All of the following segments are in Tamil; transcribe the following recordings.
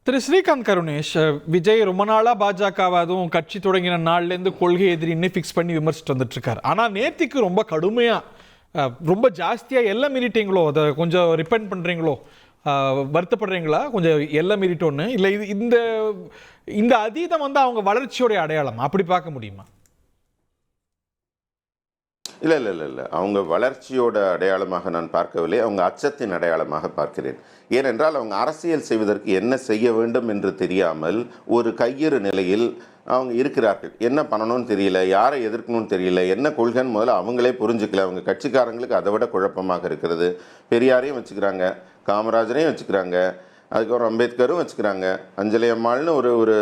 திரு ஸ்ரீகாந்த் கருணேஷ், விஜய் ரொம்ப நாளாக பாஜகவை அதுவும் கட்சி தொடங்கின நாள்லேருந்து கொள்கை எதிரின்னு ஃபிக்ஸ் பண்ணி விமர்சிட்டு வந்துட்டு இருக்காரு. ஆனால் நேத்திக்கு ரொம்ப கடுமையாக ரொம்ப ஜாஸ்தியாக எல்லாம் மீறிட்டீங்களோ, அதை கொஞ்சம் ரிப்பெண்ட் பண்ணுறீங்களோ, வருத்தப்படுறீங்களா? கொஞ்சம் எல்லாம் மீறிட்டோன்னு இல்லை இது இந்த இந்த அதீதம் வந்து அவங்க வளர்ச்சியோடைய அடையாளம் அப்படி பார்க்க முடியுமா? இல்லை இல்லை இல்லை இல்லை அவங்க வளர்ச்சியோட அடையாளமாக நான் பார்க்கவில்லை, அவங்க அச்சத்தின் அடையாளமாக பார்க்கிறேன். ஏனென்றால் அவங்க அரசியல் செய்வதற்கு என்ன செய்ய வேண்டும் என்று தெரியாமல் ஒரு கையிறு நிலையில் அவங்க இருக்கிறார்கள். என்ன பண்ணணும்னு தெரியல, யாரை எதிர்க்கணும்னு தெரியல, என்ன கொள்கைன்னு முதல்ல அவங்களே புரிஞ்சுக்கல. அவங்க கட்சிக்காரங்களுக்கு அதை விட குழப்பமாக இருக்கிறது. பெரியாரையும் வச்சுக்கிறாங்க, காமராஜரையும் வச்சுக்கிறாங்க, அதுக்கப்புறம் அம்பேத்கரும் வச்சுக்கிறாங்க. அஞ்சலி அம்மாள்னு ஒரு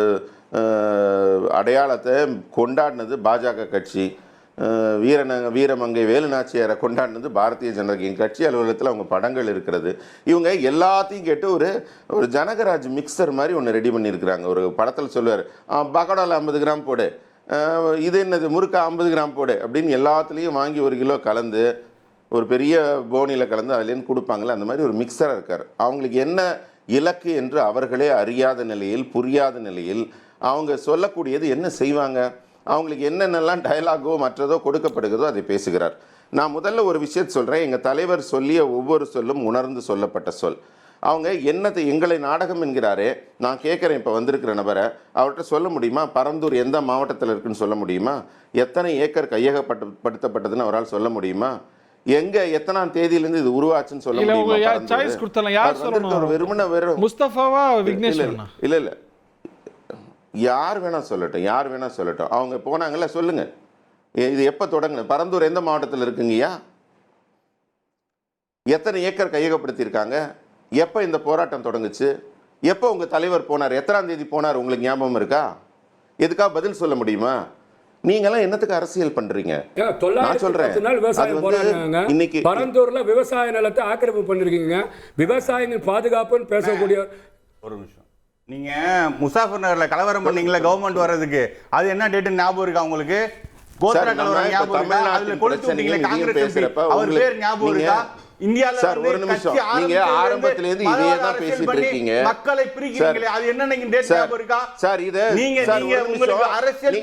அடையாளத்தை கொண்டாடினது பாஜக கட்சி. வீரமங்கை வேலுநாச்சியாரை கொண்டாடினது பாரதிய ஜனதா கட்சி அலுவலகத்தில் அவங்க படங்கள் இருக்கிறது. இவங்க எல்லாத்தையும் கேட்டு ஒரு ஜனகராஜ் மிக்சர் மாதிரி ஒன்று ரெடி பண்ணியிருக்கிறாங்க. ஒரு படத்தில் சொல்லுவார், பக்கோடாவில் 50 கிராம் போடு, இது என்னது முறுக்கா 50 கிராம் போடு அப்படின்னு எல்லாத்துலேயும் வாங்கி 1 கிலோ கலந்து ஒரு பெரிய போனியில் கலந்து அதுலேருந்து கொடுப்பாங்களே, அந்த மாதிரி ஒரு மிக்சராக இருக்கார். அவங்களுக்கு என்ன இலக்கு என்று அவர்களே அறியாத நிலையில், புரியாத நிலையில் அவங்க சொல்லக்கூடியது என்ன செய்வாங்க, அவங்களுக்கு என்னென்னலாம் டயலாகோ மற்றதோ கொடுக்கப்படுகிறதோ அதை பேசுகிறார். நான் முதல்ல ஒரு விஷயத்தை சொல்கிறேன். எங்கள் தலைவர் சொல்லிய ஒவ்வொரு சொல்லும் உணர்ந்து சொல்லப்பட்ட சொல். அவங்க என்னத்தை எங்களை நாடகம் என்கிறாரே, நான் கேட்குறேன் இப்போ வந்திருக்கிற நபரை, அவர்கிட்ட சொல்ல முடியுமா பரந்தூர் எந்த மாவட்டத்தில் இருக்குன்னு சொல்ல முடியுமா? எத்தனை ஏக்கர் கையகப்படுத்தப்பட்டதுன்னு அவரால் சொல்ல முடியுமா? எங்க எத்தனாம் தேதியிலிருந்து இது உருவாச்சுன்னு சொல்ல முடியுமா? இல்ல இல்ல யார் வேணா சொல்லட்டும், யார் வேணா சொல்லட்டும். அவங்க போனாங்கல்ல, சொல்லுங்க இது எப்ப தொடங்குன, பரந்தூர் எந்த மாவட்டத்தில் இருக்குங்கய்யா, எத்தனை ஏக்கர் கையகப்படுத்தியிருக்காங்க, எப்ப இந்த போராட்டம் தொடங்குச்சு, எப்ப உங்க தலைவர் போனார், எத்தனாம் தேதி போனார், உங்களுக்கு ஞாபகம் இருக்கா? எதுக்காக பதில் சொல்ல முடியுமா? நீங்களாம் என்னத்துக்கு அரசியல் பண்றீங்க? நான் சொல்றேன், இன்னைக்கு பரந்தூர்ல விவசாய நிலத்தை ஆக்கிரமிப்பு பண்ணிருக்கீங்க, விவசாயிகள் பாதுகாப்புன்னு பேசக்கூடிய ஒரு நிமிஷம். நீங்க முசாஃபர் நகர்ல கலவரம் பண்ணீங்களா கவர்மெண்ட் வர்றதுக்கு, அது என்ன டேட் ஞாபகம் இருக்கா உங்களுக்கு? கோத்ரா கலவரம் ஞாபகம் இருக்கா? அதுல கொளுத்தி விட்டீங்களே காங்கிரஸ் எம்பி, அவர் பேர் ஞாபகம் இருக்கா? இந்தியால சார் ஒரு நிமிஷம், நீங்க ஆரம்பத்துல இருந்து இதே தான் பேசிட்டு இருக்கீங்க, மக்களை பிரிக்கிறீங்களே, அது என்ன நீங்க டேட் ஞாபகம் இருக்கா? சார் இத நீங்க உங்களுக்கு அரசியல்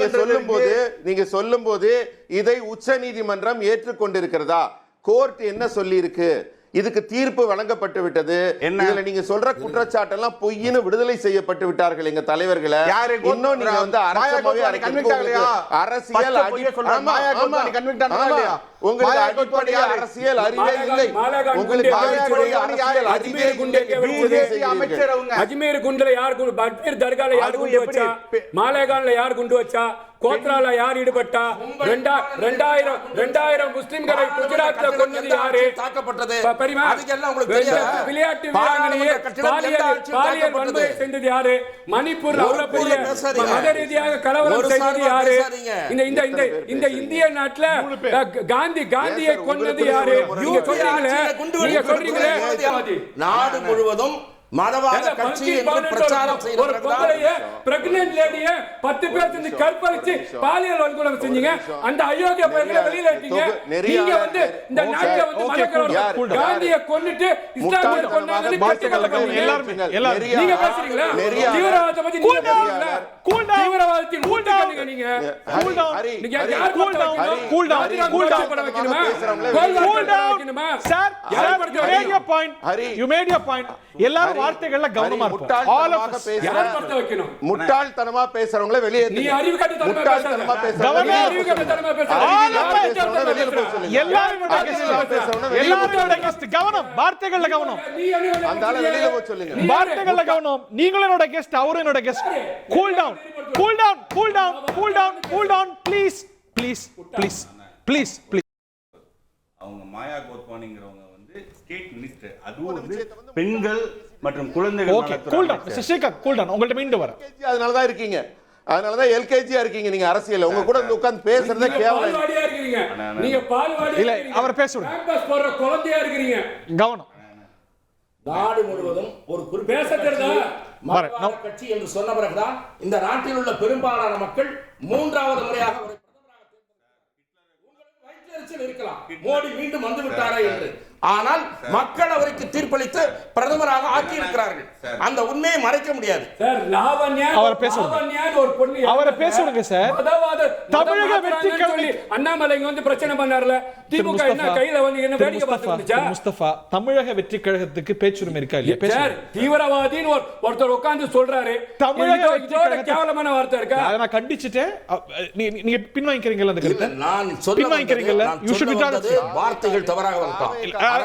நீங்க சொல்லும்போது இதை உச்சநீதிமன்றம் ஏற்றுக்கொண்டிருக்கிறதா? கோர்ட் என்ன சொல்லி இருக்கு? இதுக்கு தீர்ப்பு வழங்கப்பட்டு விட்டது. இதுல நீங்க சொல்ற குற்றச்சாட்டெல்லாம் பொய்ன்னு விடுதலை செய்யப்பட்டு விட்டார்கள் எங்க தலைவர்களை. இன்னும் நீங்க வந்து அரசியல் உங்களுக்கு அடிப்படை அரசியல் அறிவே இல்லை. உங்களுக்கு அஜ்மீர் குண்டுல யார், அஜ்மீர் தர்கால யார் குண்டு வச்சா, மாலேகான்ல யார் குண்டு வச்சா, கோத்ரால யார் ஈடுபட்டா, 2000 முஸ்லிம்களை குஜராத்ல கொன்னது யாரு, தாக்கப்பட்டது விளையாட்டு வீராங்கனையை பாலியல் வன்முறை செஞ்சது யாரு, மணிப்பூர்ல அவ்வளவு பெரிய மத ரீதியாக கலவரம் செய்தது யாரு, இந்த இந்திய நாட்டுல காந்தியை கொன்னது யாரு? நீங்க சொல்றீங்களே நாடு முழுவதும் மதவாத கட்சி என்று பிரச்சாரம் செய்யறவங்க பிரெக்னன்ட் லேடியை 10 பேர் சேர்ந்து கற்பழிச்சு பாலியல் வன்கொடுமை செஞ்சீங்க. அந்த அயோக்கிய பையனை வெளியில இருக்கீங்க. நீங்க வந்து இந்த நாட்டுல வந்து மதக்கலவரம் காந்தியை கொன்னுட்டு இஸ்லாமியரை கொன்னாங்க. நீங்க பேசுறீங்களா? தீவிரவாதத்தை பத்தி நீங்க பேசுறீங்களா? தீவிரவாதத்தின் ஊட்டுக்கண்ணுங்க நீங்க. நீங்க யார் கூல் டவுன் பண்ண வைக்கணுமா? Sir you made your point. எல்லாரும் வார்த்தைகள்ல கவனமா இருப்போம். முட்டாள்தனமா பேசுறவங்கள வெளியே, நீ அறிவு கட்டத்தனமா பேசுறவங்க எல்லாரோட கெஸ்ட் கவனம், வார்த்தைகள்ல கவனம், அந்த ஆளை வெளியில போய் சொல்லுங்க. வார்த்தைகள்ல கவனம். நீங்களும் என்னோட கெஸ்ட், அவரும் என்னோட guest. Cool down, cool down, cool down, cool down, cool down, please please please please please. அவங்க மாயா கோத்வானிங்கிறவங்க வந்து ஸ்டேட் மினிஸ்டர், அதுவும் வந்து பெண்கள் மற்றும் குழந்தைகள். Okay, cool down mister Srikanth, cool down. உங்கள்ட்ட மீண்டு வர, அதனால தான் இருக்கீங்க, அதனால தான் எல்கேஜியா இருக்கீங்க நீங்க அரசியல். உங்க கூட உட்கார்ந்து பேசுறதே கேவலம். நீங்க பால்வாடி இல்ல, அவர் பேசுங்க. கேம்பஸ் போற குழந்தையா இருக்கீங்க. கவனம். நாடு முழுவதும் ஒரு பேச தெரியுதா மதவாத கட்சி என்று சொன்ன பிறகுதான் இந்த நாட்டில் உள்ள பெரும்பாலான மக்கள் 3வது முறையாக ஒரு பிரதமராக தேர்ந்தெடுக்கிறார்கள். உங்களுக்கு வயிற்றெரிச்சல் இருக்கலாம், மோடி மீண்டும் வந்து விட்டாரா என்று. ஆனால் மக்கள் அவருக்கு தீர்ப்பளித்து பிரதமராக ஆக்கி இருக்கிறார்கள். அந்த உண்மையை மறைக்க முடியாது. சார் லாவண்யா அவரை பேச ஒரு பொண்ணு அவரை பேசுங்க சார். தமிழக வெற்றி கழகம் அண்ணாமலை வந்து பிரச்சனை பண்ணார்ல, திமுக என்ன கையில வந்து என்ன வேடிக்கை பார்த்துச்சா? முஸ்தபா, தமிழக வெற்றி கழகத்துக்கு பேச்சுரிமை இருக்கா இல்லையா? சார் தீவிரவாதின்னு ஒருத்தர் உட்கார்ந்து சொல்றாரு. தமிழக இதோட கேவலமான வார்த்தை இருக்கா? அதை நான் கண்டிச்சிட்டேன். நீங்க பின்வாங்கிக்கிறீங்களா அந்த கருத்தை? நான் பின்வாங்கிக்கிறீங்களா? You should withdraw. வார்த்தைகள் தவறாக வரலாம்.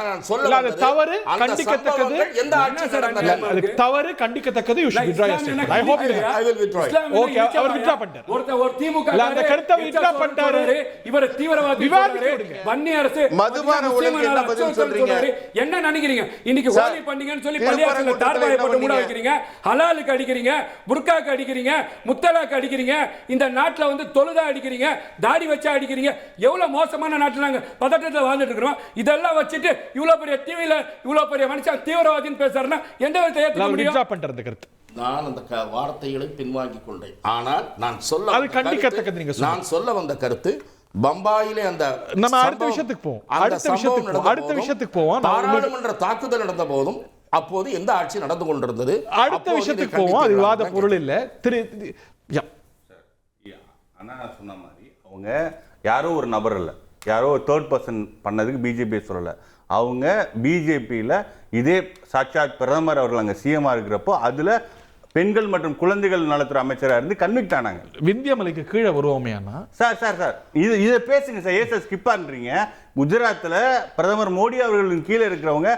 நான் சொல்ல அது தவறு, கண்டிக்கத்தக்கது. எந்த ஆட்சி நடந்தாலும் அது தவறு, கண்டிக்கத்தக்கது. You should withdraw your statement. I hope I will withdraw it. Okay, அவர் வித்ட்ரா பண்ணிட்டார். ஒரு திமுக அந்த கருத்தை வித்ட்ரா பண்ணிட்டாரு. இவர் தீவிரவாதி சொல்றாரு. வன்னி அரசு மதுபான ஒழுங்கு என்ன பதில் சொல்றீங்க? என்ன நினைக்கிறீங்க? இன்னைக்கு ஹோலி பண்டிகைன்னு சொல்லி பள்ளியாசல தார்பாயை போட்டு மூட வைக்கிறீங்க, ஹலாலுக்கு அடிக்கிறீங்க, புர்காக்கு அடிக்கிறீங்க, முத்தலாக்கு அடிக்கிறீங்க, இந்த நாட்டுல வந்து தொழுதா அடிக்கிறீங்க, தாடி வச்சா அடிக்கிறீங்க. எவ்வளவு மோசமான நாட்டுல நாங்க பதட்டத்துல வாழ்ந்துட்டு இருக்கிறோம். இதெல்லாம் வச்சுட்டு இவ்வளவு பெரிய டிவில இவ்வளவு பெரிய மனுஷன் தீவிரவாதின்னு பேசுறாருன்னா எந்த விதத்தை ஏத்துக்க முடியும்? வித்ட்ரா பண்றது கருத்து. நான் அந்த வார்த்தைகளை பின்வாங்கிக் கொண்டேன். ஆனால் நான் சொல்ல அது கண்டிக்கத்தக்கது. நீங்க நான் சொல்ல வந்த கருத்து பம்பாயிலே அந்த நம்ம அடுத்த விஷயத்துக்கு போவோம். அடுத்த விஷயத்துக்கு போவோம். பாராளுமன்ற தாக்குதல் நடந்த போதும் அப்போது எந்த ஆட்சி நடந்து கொண்டிருந்தது? அடுத்த விஷயத்துக்கு போவோம். அது விவாத பொருள் இல்ல. அண்ணா சொன்ன மாதிரி அவங்க யாரோ ஒரு நபர் இல்லை, யாரோ ஒரு தேர்ட் பர்சன் பண்ணதுக்கு பிஜேபி சொல்லலை. அவங்க பிஜேபியில் இதே சாட்சாத் பிரதமர் அவர்கள் அங்கே சிஎம்மாக இருக்கிறப்போ அதில் பெண்கள் மற்றும் குழந்தைகள் நலத்துறை அமைச்சராக இருந்து கன்விக்ட் ஆனாங்க. விந்தியமலைக்கு கீழே வருவோமே அண்ணா. சார் இதை பேசுங்க சார். ஏன் சார் ஸ்கிப் பண்ணுறீங்க? குஜராத்தில் பிரதமர் மோடி அவர்களின் கீழே இருக்கிறவங்க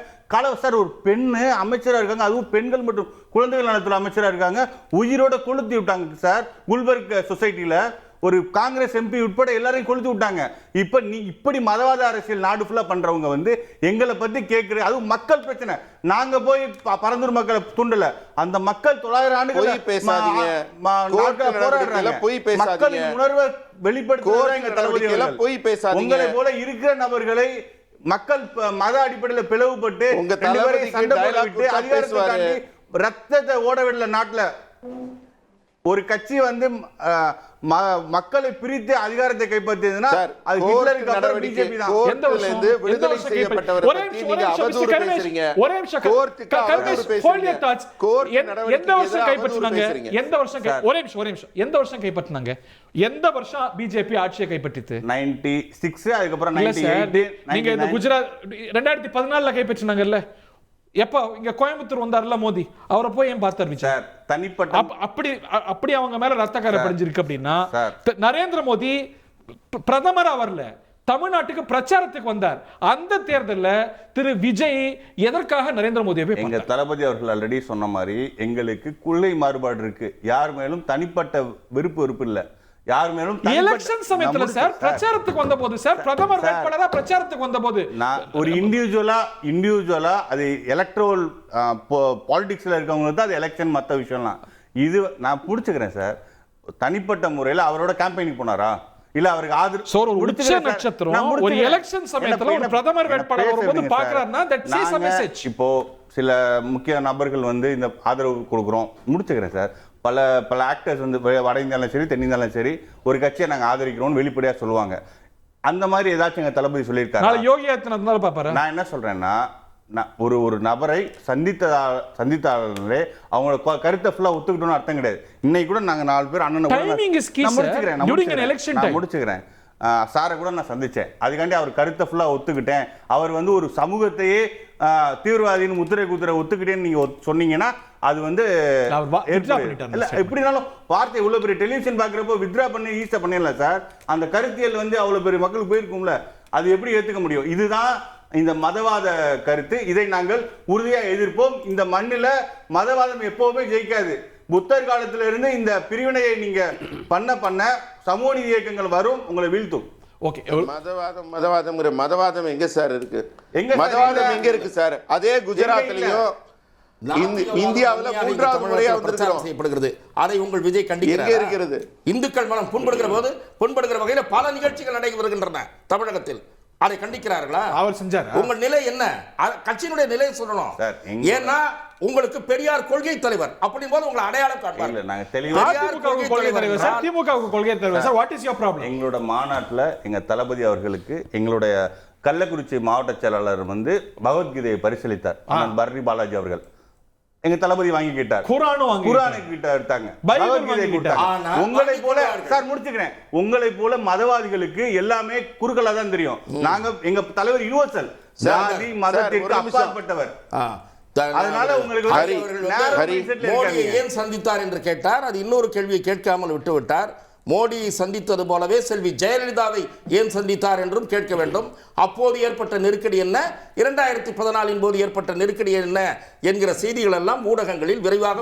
சார் ஒரு பெண்ணு அமைச்சராக இருக்காங்க, அதுவும் பெண்கள் மற்றும் குழந்தைகள் நலத்துறை அமைச்சராக இருக்காங்க, உயிரோட கொளுத்தி விட்டாங்க சார். குல்பர்க் சொசைட்டியில் ஒரு காங்கிரஸ் எம்பி உட்பட எல்லாரையும் கொளுத்து விட்டாங்க. இப்ப நீ இப்படி மதவாத அரசியல் நாடு ஃபுல்லா பண்றவங்க வந்து எங்களை பத்தி கேட்கிற, அதுவும் மக்கள் பிரச்சனை. நாங்க போய் பரந்தூர் மக்களை தூண்டல, அந்த மக்கள் 900 ஆண்டுகள் போராடுறாங்க. மக்களின் உணர்வை வெளிப்படுத்த உங்களை போல இருக்கிற நபர்களை மக்கள் மத அடிப்படையில் பிளவுபட்டு சண்டை போட்டு அதிகாரத்தை ரத்தத்தை ஓட விடல. நாட்டுல ஒரு கட்சி வந்து மக்களை பிரித்து அதிகாரத்தை கைப்பற்றியதுன்னா அது ஹிட்லருக்கு அப்புறம் பிஜேபி தான். கோர்ட்ல இருந்து விடுதலை செய்யப்பட்டவரை பத்தி நீங்க அவதூறு பேசுறீங்க. ஒரே நிமிஷம் எந்த வருஷம் கைப்பற்றினாங்க? எந்த வருஷம்? ஒரே நிமிஷம் எந்த வருஷம் கைப்பற்றினாங்க? எந்த வருஷம் பிஜேபி ஆட்சியை கைப்பற்றிட்டு? 96. அதுக்கப்புறம் 98. நீங்க இந்த குஜராத் 2014ல கைப்பற்றினாங்கல்ல. எப்ப இங்க கோயம்புத்தூர் வந்தார்ல மோடி, அவரை போய் ஏன் பார்த்தாரு சார்? தனிப்பட்ட அப்படி அவங்க மேல ரத்தக்கார படிஞ்சிருக்கு அப்படின்னா நரேந்திர மோடி பிரதமரா வரல, தமிழ்நாட்டுக்கு பிரச்சாரத்துக்கு வந்தார். அந்த தேர்தலில் திரு விஜய் எதற்காக நரேந்திர மோடியை எங்க தளபதி அவர்கள் ஆல்ரெடி சொன்ன மாதிரி எங்களுக்கு கொள்கை மாறுபாடு இருக்கு. யார் மேலும் தனிப்பட்ட வெறுப்பு இல்லை. யார் மேலும் எலெக்ஷன் சமயத்துல சார் பிரச்சாரத்துக்கு வந்தபோது சார் பிரதமர் வேட்பாளரா பிரச்சாரத்துக்கு வந்தபோது நான் ஒரு இண்டிவிஜுவலா அது எலக்ட்ரல் பாலிடிக்ஸ்ல இருக்கவங்களுக்கு தான் அது எலெக்ஷன், மற்ற விஷயம்லாம் இது நான் புடிச்சுக்கிறேன் சார். தனிப்பட்ட முறையில் அவரோட கேம்பெயினிங் போனாரா இல்ல அவருக்கு ஆதரவு உச்ச நட்சத்திரம் ஒரு எலெக்ஷன் சமயத்துல ஒரு பிரதமர் வேட்பாளர் வரும்போது பார்க்கறாருன்னா தட் சேஸ் a message. இப்போ சில முக்கிய நபர்கள் வந்து இந்த ஆதரவு கொடுக்குறோம், முடிச்சுக்கிறேன் சார். பல ஆக்டர்ஸ் வந்து வட இந்தியாலும் சரி தென்னிந்தியாலும் சரி ஒரு கட்சியை நாங்கள் ஆதரிக்கிறோம் வெளிப்படையாக சொல்லுவாங்க. அந்த மாதிரி ஏதாச்சும் எங்கள் தளபதி சொல்லியிருக்காரு. யோகி ஆதித்யநாத் பார்ப்பாரு. நான் என்ன சொல்றேன்னா, ஒரு நபரை சந்தித்தாலே அவங்களோட கருத்தை ஃபுல்லாக ஒத்துக்கிட்டோம்னு அர்த்தம் கிடையாது. இன்னைக்கு கூட நாங்கள் 4 பேர் அண்ணன் முடிச்சுக்கிறேன். சாரை கூட நான் சந்திச்சேன். அதுக்காண்டி அவர் கருத்தை ஃபுல்லாக ஒத்துக்கிட்டேன். அவர் வந்து ஒரு சமூகத்தையே தீவிரவாதின்னு முத்திரை குதிரை ஒத்துக்கிட்டேன்னு நீங்க சொன்னீங்கன்னா அது வந்து எப்படினாலும் வார்த்தை இவ்வளவு பெரிய டெலிவிஷன் பாக்குறப்போ வித்ரா பண்ணி ஈஸியா பண்ணிடலாம் சார். அந்த கருத்தியல் வந்து அவ்வளவு பெரிய மக்களுக்கு போயிருக்கும்ல, அது எப்படி ஏத்துக்க முடியும்? இதுதான் இந்த மதவாத கருத்து. இதை நாங்கள் உறுதியாக எதிர்ப்போம். இந்த மண்ணில் மதவாதம் எப்பவுமே ஜெயிக்காது. புத்தர் காலத்துல இருந்து இந்த பிரிவினையை நீங்க பண்ண சமூக நீதி இயக்கங்கள் வரும், உங்களை வீழ்த்தும். ஓகே, மதவாதம் எங்க சார் இருக்கு? மதவாதம் எங்க இருக்கு சார்? அதே குஜராத்லயும் இந்தியாவுல 3வது முறையா பிரச்சாரம் செய்யப்படுகிறது. அதை உங்கள் விஜய் கண்டிக்கிறது. இந்துக்கள் மனம் புண்படுகிற வகையில் பல நிகழ்ச்சிகள் நடைபெற்று வருகின்றன தமிழகத்தில். அதை கண்டிக்கிறார்களா? அவர் செஞ்சார். உங்கள் நிலை என்ன? கட்சியினுடைய நிலையை சொல்லணும். ஏன்னா உங்களுக்கு பெரியார் கொள்கை தலைவர் அப்படின் போது உங்களை அடையாளம் காட்டுவாங்க. நாங்க தெளிவா திமுக கொள்கை தலைவர் sir. What is your problem? எங்களோட மாநாட்டில் எங்க தளபதி அவர்களுக்கு எங்களுடைய கள்ளக்குறிச்சி மாவட்ட செயலாளர் வந்து பகவத்கீதையை பரிசீலித்தார் அண்ணன் பரணி பாலாஜி அவர்கள். எங்க தளபதி வாங்கி கேட்டார், குர்ஆனை கிட்ட எடுத்தாங்க, பகவத்கீதை கொடுத்தாங்க. உங்களை போல சார் முடிச்சுக்கிறேன், உங்களை போல மதவாதிகளுக்கு எல்லாமே குறுக்கலா தான் தெரியும். நாங்க எங்க தலைவர் யுனிவர்சல், ஜாதி மதத்திற்கு அப்பாற்பட்டவர். அதனால உங்களுக்கு மோடியை ஏன் சந்தித்தார் என்று கேட்டார். அது இன்னொரு கேள்வியை கேட்காமல் விட்டு விட்டார். மோடியை சந்தித்தது போலவே செல்வி ஜெயலலிதாவை ஏன் சந்தித்தார் என்றும் கேட்க வேண்டும். அப்போது ஏற்பட்ட நெருக்கடி என்ன, 2014 போது ஏற்பட்ட நெருக்கடி என்ன என்கிற செய்திகள் எல்லாம் ஊடகங்களில் விரைவாக